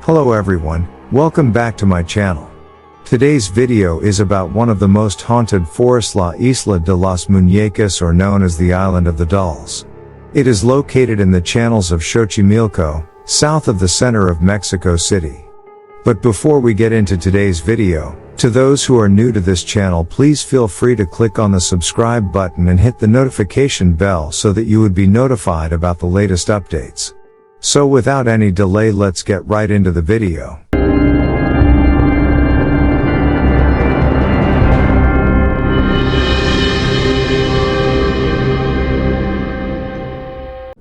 Hello everyone, welcome back to my channel. Today's video is about one of the most haunted forests, La Isla de las Muñecas, or known as the Island of the Dolls. It is located in the channels of Xochimilco, south of the center of Mexico City. But before we get into today's video, to those who are new to this channel, please feel free to click on the subscribe button and hit the notification bell so that you would be notified about the latest updates. So without any delay, let's get right into the video.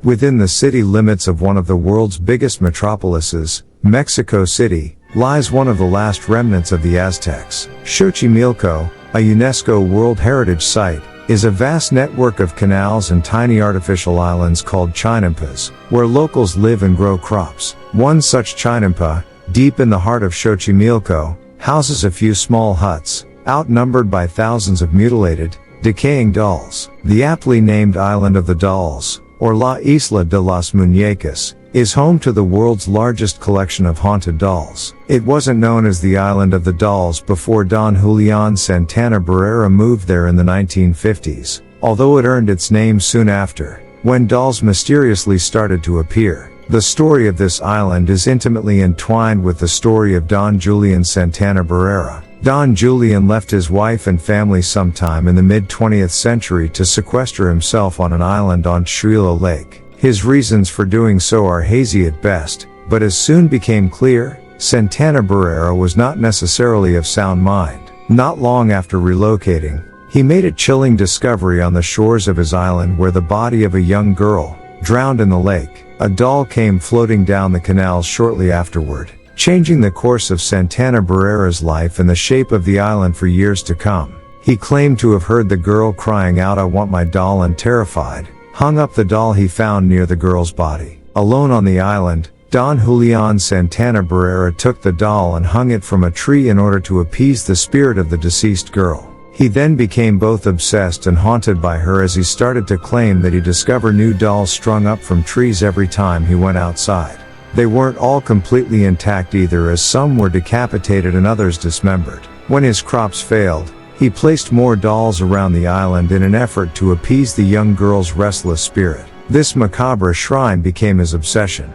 Within the city limits of one of the world's biggest metropolises, Mexico City, lies one of the last remnants of the Aztecs. Xochimilco, a UNESCO World Heritage Site, is a vast network of canals and tiny artificial islands called chinampas, where locals live and grow crops. One such chinampa, deep in the heart of Xochimilco, houses a few small huts, outnumbered by thousands of mutilated, decaying dolls. The aptly named Island of the Dolls, or La Isla de las Muñecas, is home to the world's largest collection of haunted dolls. It wasn't known as the Island of the Dolls before Don Julian Santana Barrera moved there in the 1950s, although it earned its name soon after, when dolls mysteriously started to appear. The story of this island is intimately entwined with the story of Don Julian Santana Barrera. Don Julian left his wife and family sometime in the mid-20th century to sequester himself on an island on Xililo Lake. His reasons for doing so are hazy at best, but as soon became clear, Santana Barrera was not necessarily of sound mind. Not long after relocating, he made a chilling discovery on the shores of his island, where the body of a young girl drowned in the lake. A doll came floating down the canals shortly afterward, changing the course of Santana Barrera's life and the shape of the island for years to come. He claimed to have heard the girl crying out, "I want my doll," and terrified, hung up the doll he found near the girl's body. Alone on the island, Don Julian Santana Barrera took the doll and hung it from a tree in order to appease the spirit of the deceased girl. He then became both obsessed and haunted by her, as he started to claim that he discovered new dolls strung up from trees every time he went outside. They weren't all completely intact either, as some were decapitated and others dismembered. When his crops failed, he placed more dolls around the island in an effort to appease the young girl's restless spirit. This macabre shrine became his obsession.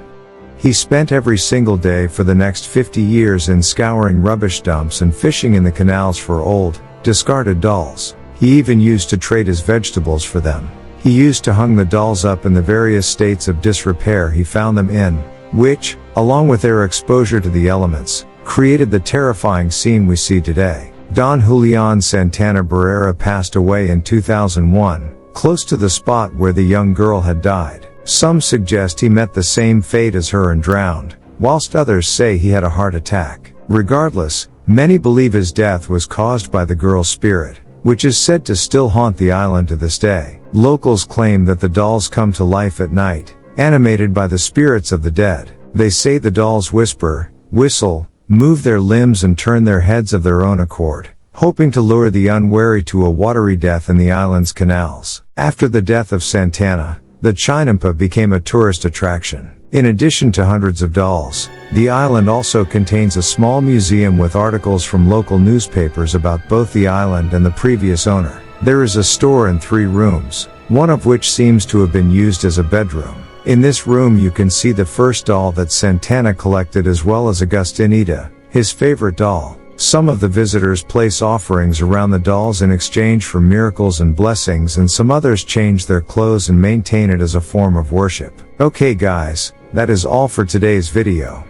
He spent every single day for the next 50 years in scouring rubbish dumps and fishing in the canals for old, discarded dolls. He even used to trade his vegetables for them. He used to hang the dolls up in the various states of disrepair he found them in, which, along with their exposure to the elements, created the terrifying scene we see today. Don Julian Santana Barrera passed away in 2001, close to the spot where the young girl had died. Some suggest he met the same fate as her and drowned, whilst others say he had a heart attack. Regardless, many believe his death was caused by the girl's spirit, which is said to still haunt the island to this day. Locals claim that the dolls come to life at night, animated by the spirits of the dead. They say the dolls whisper, whistle, move their limbs and turn their heads of their own accord, hoping to lure the unwary to a watery death in the island's canals. After the death of Santana, the chinampa became a tourist attraction. In addition to hundreds of dolls, the island also contains a small museum with articles from local newspapers about both the island and the previous owner. There is a store in 3 rooms, one of which seems to have been used as a bedroom. In this room you can see the first doll that Santana collected, as well as Agustinita, his favorite doll. Some of the visitors place offerings around the dolls in exchange for miracles and blessings, and some others change their clothes and maintain it as a form of worship. Okay guys, that is all for today's video.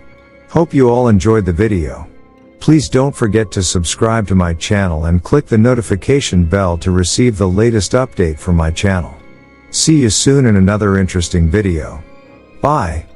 Hope you all enjoyed the video. Please don't forget to subscribe to my channel and click the notification bell to receive the latest update from my channel. See you soon in another interesting video. Bye.